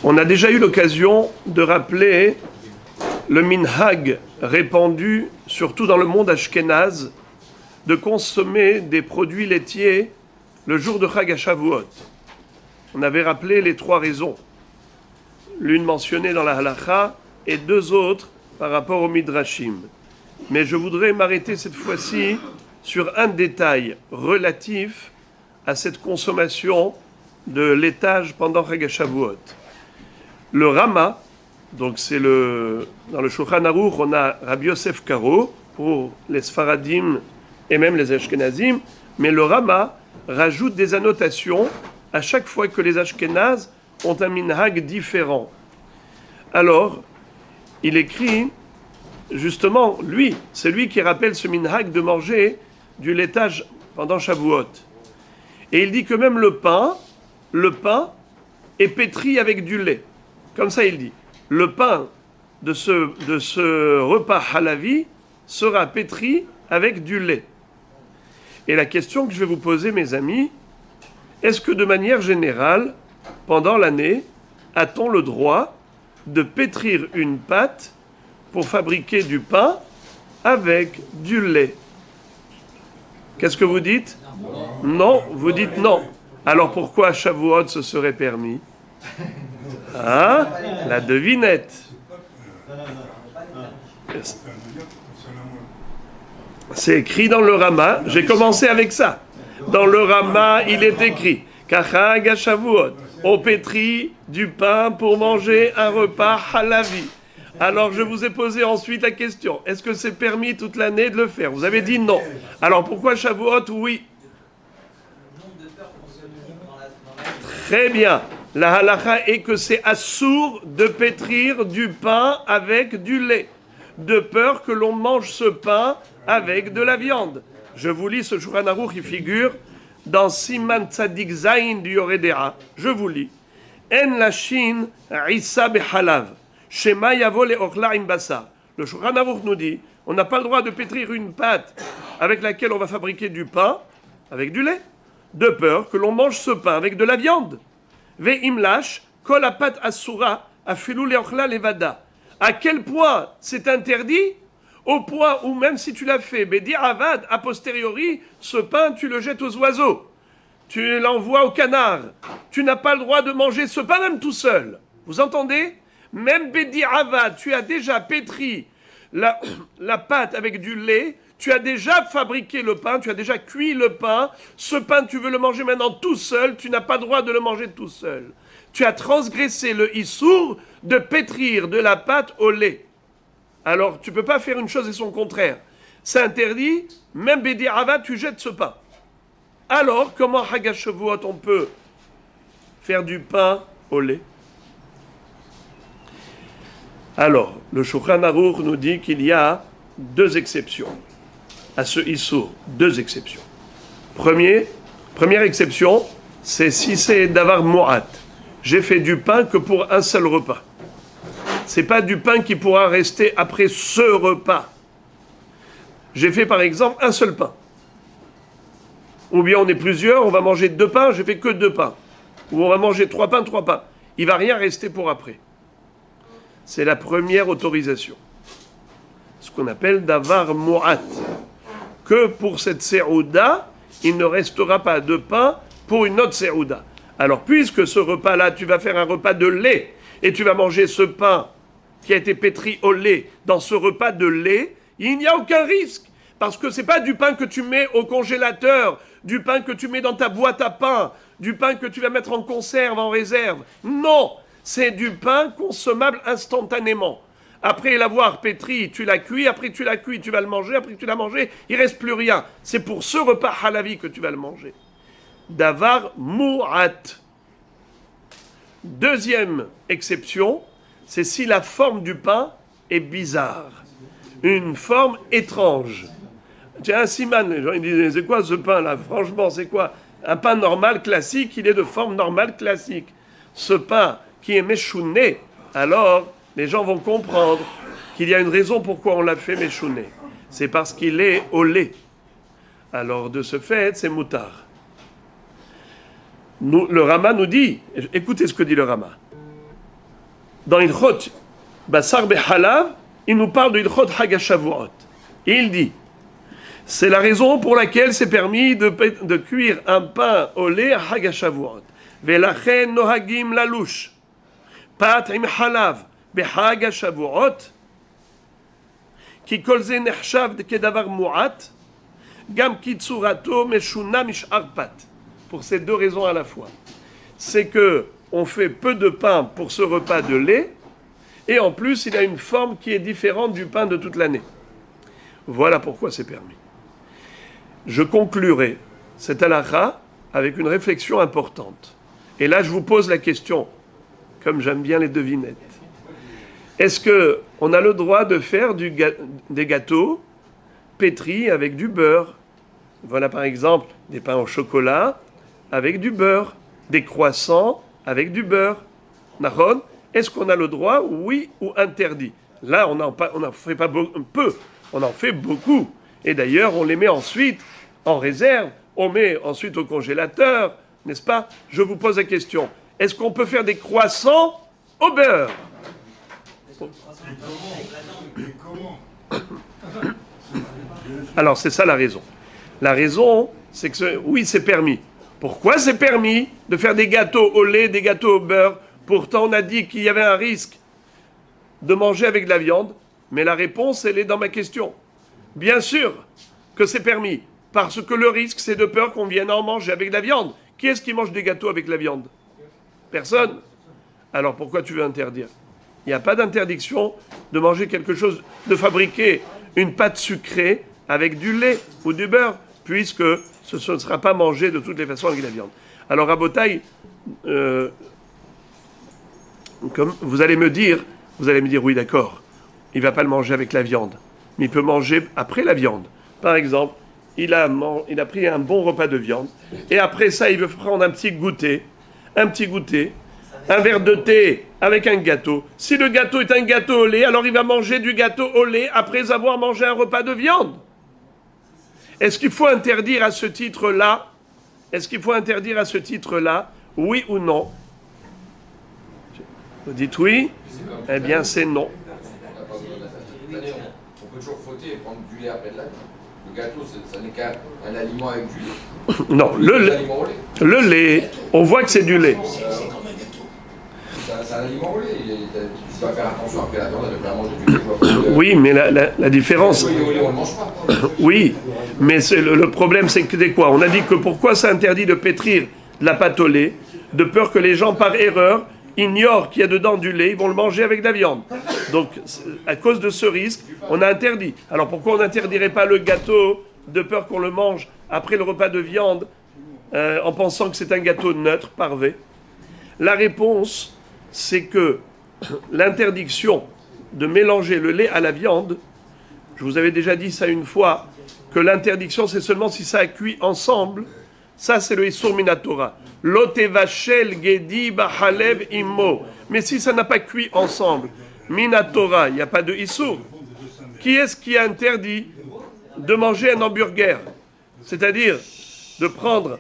On a déjà eu l'occasion de rappeler le minhag répandu, surtout dans le monde ashkénaze, de consommer des produits laitiers le jour de Chag HaShavuot. On avait rappelé les trois raisons. L'une mentionnée dans la halacha et deux autres par rapport au midrashim. Mais je voudrais m'arrêter cette fois-ci sur un détail relatif à cette consommation de laitage pendant Chag HaShavuot. Le Rama, donc c'est dans le Shulchan Aruch, on a Rabbi Yosef Karo pour les Sfaradim et même les Ashkenazim, mais le Rama rajoute des annotations à chaque fois que les Ashkenazes ont un minhag différent. Alors, il écrit, justement, c'est lui qui rappelle ce minhag de manger du laitage pendant Shavuot. Et il dit que même le pain est pétri avec du lait. Comme ça, il dit. Le pain de ce repas halavi sera pétri avec du lait. Et la question que je vais vous poser, mes amis, est-ce que de manière générale, pendant l'année, a-t-on le droit de pétrir une pâte pour fabriquer du pain avec du lait? Qu'est-ce que vous dites? Non, vous dites non. Alors pourquoi à Shavuot ce serait permis? Hein? La devinette. C'est écrit dans le Rama. J'ai commencé avec ça. Dans le Rama, il est écrit Kachag HaShavuot, on pétrit du pain pour manger un repas halavi. Alors je vous ai posé ensuite la question, est-ce que c'est permis toute l'année de le faire? Vous avez dit non. Alors pourquoi Shavuot? Oui. Très bien. La halakha est que c'est assour de pétrir du pain avec du lait, de peur que l'on mange ce pain avec de la viande. Je vous lis ce Shulchan Aruch qui figure dans Siman Tzadik Zayin du Yoredea. Je vous lis. En lashin isa behalav, shema yavo leochla im basar. Le Shulchan Aruch nous dit, on n'a pas le droit de pétrir une pâte avec laquelle on va fabriquer du pain avec du lait, de peur que l'on mange ce pain avec de la viande. Ve'imlash kol apat asura afilu leochla levada. À quel point c'est interdit? Au point où même si tu l'as fait, Bedi Avad, a posteriori, ce pain, tu le jettes aux oiseaux. Tu l'envoies au canard. Tu n'as pas le droit de manger ce pain même tout seul. Vous entendez? Même Bedi Avad, tu as déjà pétri la pâte avec du lait, tu as déjà fabriqué le pain, tu as déjà cuit le pain. Ce pain, tu veux le manger maintenant tout seul, tu n'as pas le droit de le manger tout seul. Tu as transgressé le issour de pétrir de la pâte au lait. Alors, tu ne peux pas faire une chose et son contraire. C'est interdit, même Bedi Avad, tu jettes ce pain. Alors, comment Chag HaShavuot, on peut faire du pain au lait? Alors, le Shulchan Aruch nous dit qu'il y a deux exceptions à ce issour. Deux exceptions. Première exception, c'est si c'est davar mu'at. J'ai fait du pain que pour un seul repas. C'est pas du pain qui pourra rester après ce repas. J'ai fait par exemple un seul pain. Ou bien on est plusieurs, on va manger deux pains, j'ai fait que deux pains. Ou on va manger trois pains. Il va rien rester pour après. C'est la première autorisation. Ce qu'on appelle davar mu'at. Que pour cette se'ouda, il ne restera pas de pain pour une autre se'ouda. Alors puisque ce repas-là, tu vas faire un repas de lait, et tu vas manger ce pain qui a été pétri au lait dans ce repas de lait, il n'y a aucun risque. Parce que ce n'est pas du pain que tu mets au congélateur, du pain que tu mets dans ta boîte à pain, du pain que tu vas mettre en conserve, en réserve. Non, c'est du pain consommable instantanément. Après l'avoir pétri, tu l'as cuit, après tu l'as cuit, tu vas le manger, après tu l'as mangé, il ne reste plus rien. C'est pour ce repas halavi que tu vas le manger. Davar mu'at. Deuxième exception, c'est si la forme du pain est bizarre. Une forme étrange. Tiens, un siman, les gens ils disent, c'est quoi ce pain-là? Franchement, c'est quoi? Un pain normal, classique, il est de forme normale, classique. Ce pain qui est méchouné, alors les gens vont comprendre qu'il y a une raison pourquoi on l'a fait méchouné. C'est parce qu'il est au lait. Alors, de ce fait, c'est moutard. Le Rama nous dit, écoutez ce que dit le Rama. dans Ilchot Basar Behalav, il nous parle de Ilchot Hag HaShavuot. Et il dit, c'est la raison pour laquelle c'est permis de cuire un pain au lait à Hag HaShavuot. Velachen nohagim lalouche, pat im halav, behag HaShavuot, ki kol ze nechshav kedavar mu'at, gam kitsurato meshuna mish'ar pat. Pour ces deux raisons à la fois. C'est que on fait peu de pain pour ce repas de lait, et en plus, il a une forme qui est différente du pain de toute l'année. Voilà pourquoi c'est permis. Je conclurai cette halakha avec une réflexion importante. Et là, je vous pose la question, comme j'aime bien les devinettes. Est-ce qu'on a le droit de faire des gâteaux pétris avec du beurre? Voilà par exemple des pains au chocolat avec du beurre, des croissants avec du beurre. Nahon, est-ce qu'on a le droit, oui ou interdit? Là, on n'en fait pas peu, on en fait beaucoup. Et d'ailleurs, on les met ensuite en réserve, on met ensuite au congélateur, n'est-ce pas? Je vous pose la question. Est-ce qu'on peut faire des croissants au beurre? Alors, c'est ça la raison. La raison, c'est que oui, c'est permis. Pourquoi c'est permis de faire des gâteaux au lait, des gâteaux au beurre? Pourtant, on a dit qu'il y avait un risque de manger avec de la viande, mais la réponse, elle est dans ma question. Bien sûr que c'est permis, parce que le risque, c'est de peur qu'on vienne en manger avec de la viande. Qui est-ce qui mange des gâteaux avec de la viande? Personne. Alors pourquoi tu veux interdire? Il n'y a pas d'interdiction de manger quelque chose, de fabriquer une pâte sucrée avec du lait ou du beurre, puisque ce ne sera pas mangé de toutes les façons avec de la viande. Alors à Botaï, comme vous allez me dire, oui d'accord, il ne va pas le manger avec la viande, mais il peut manger après la viande. Par exemple, il a pris un bon repas de viande, et après ça, il veut prendre un petit goûter, un verre de thé avec un gâteau. Si le gâteau est un gâteau au lait, alors il va manger du gâteau au lait après avoir mangé un repas de viande. Est-ce qu'il faut interdire à ce titre-là? Oui ou non? Vous dites oui? Eh bien, c'est non. On peut toujours fauter et prendre du lait après de la viande. Le gâteau, ça n'est qu'un aliment avec du lait. Non, le lait, on voit que c'est du lait. C'est un aliment au lait. Tu dois faire attention après la viande de ne pas manger du lait. Oui, mais la différence... Le lait, on ne le mange pas. Oui, mais le problème, c'est que c'est quoi? On a dit que pourquoi c'est interdit de pétrir de la pâte au lait? De peur que les gens, par erreur, ignorent qu'il y a dedans du lait, ils vont le manger avec de la viande. Donc, à cause de ce risque, on a interdit. Alors pourquoi on n'interdirait pas le gâteau de peur qu'on le mange après le repas de viande en pensant que c'est un gâteau neutre, parvé? La réponse, c'est que l'interdiction de mélanger le lait à la viande, je vous avais déjà dit ça une fois, que l'interdiction c'est seulement si ça a cuit ensemble. Ça c'est le Issur Minatora. Lotevachel gedi bahalev immo. Mais si ça n'a pas cuit ensemble, Minatora, il n'y a pas de Issur. Qui est-ce qui a interdit de manger un hamburger? C'est-à-dire de prendre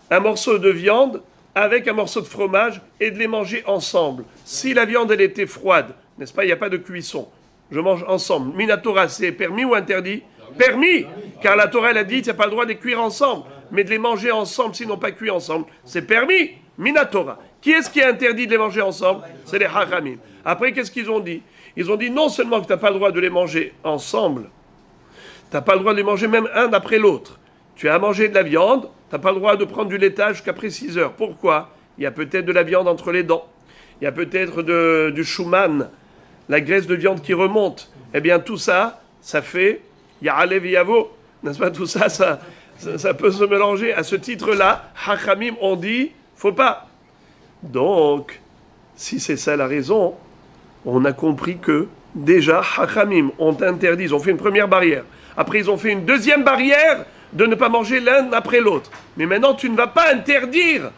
un morceau de viande avec un morceau de fromage et de les manger ensemble. Si la viande elle était froide, n'est-ce pas, il n'y a pas de cuisson. Je mange ensemble. Minatora, c'est permis ou interdit? Permis, car la Torah elle a dit tu n'as pas le droit de les cuire ensemble, mais de les manger ensemble s'ils n'ont pas cuit ensemble, c'est permis. Minatora. Qui est-ce qui a interdit de les manger ensemble? C'est les Hachamim. Après, qu'est-ce qu'ils ont dit? Ils ont dit non seulement que tu n'as pas le droit de les manger ensemble, tu n'as pas le droit de les manger même un après l'autre. Tu as mangé de la viande, tu n'as pas le droit de prendre du laitage qu'après 6 heures. Pourquoi? Il y a peut-être de la viande entre les dents. Il y a peut-être du chouman, la graisse de viande qui remonte. Eh bien, tout ça, ça fait Ya'alev Yavo. N'est-ce pas? Tout ça, ça peut se mélanger. À ce titre-là, Hachamim ont dit, faut pas. Donc, si c'est ça la raison, on a compris que déjà, Hachamim ont interdit, ils ont fait une première barrière. Après, ils ont fait une deuxième barrière de ne pas manger l'un après l'autre. Mais maintenant, tu ne vas pas interdire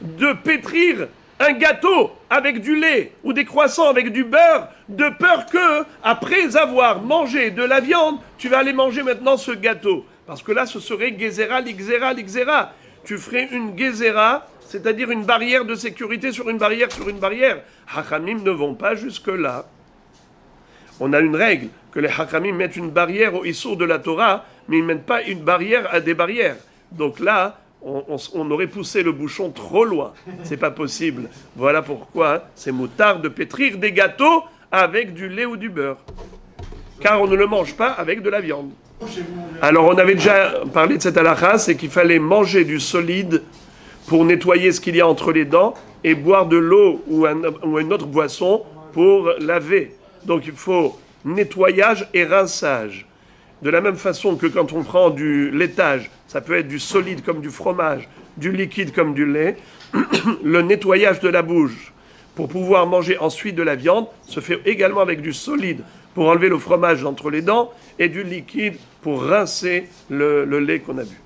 de pétrir un gâteau avec du lait ou des croissants avec du beurre, de peur que, après avoir mangé de la viande, tu vas aller manger maintenant ce gâteau. Parce que là, ce serait Gezerah, l'Ixera. Tu ferais une Gezerah c'est-à-dire une barrière de sécurité sur une barrière sur une barrière. Hachamim ne vont pas jusque-là. On a une règle, que les Hachamim mettent une barrière au Issour de la Torah, mais ils ne mettent pas une barrière à des barrières. Donc là, on aurait poussé le bouchon trop loin. C'est pas possible. Voilà pourquoi c'est moutard de pétrir des gâteaux avec du lait ou du beurre. Car on ne le mange pas avec de la viande. Alors on avait déjà parlé de cette halakha, c'est qu'il fallait manger du solide pour nettoyer ce qu'il y a entre les dents et boire de l'eau ou une autre boisson pour laver. Donc il faut nettoyage et rinçage. De la même façon que quand on prend du laitage, ça peut être du solide comme du fromage, du liquide comme du lait, le nettoyage de la bouche pour pouvoir manger ensuite de la viande se fait également avec du solide pour enlever le fromage entre les dents et du liquide pour rincer le lait qu'on a bu.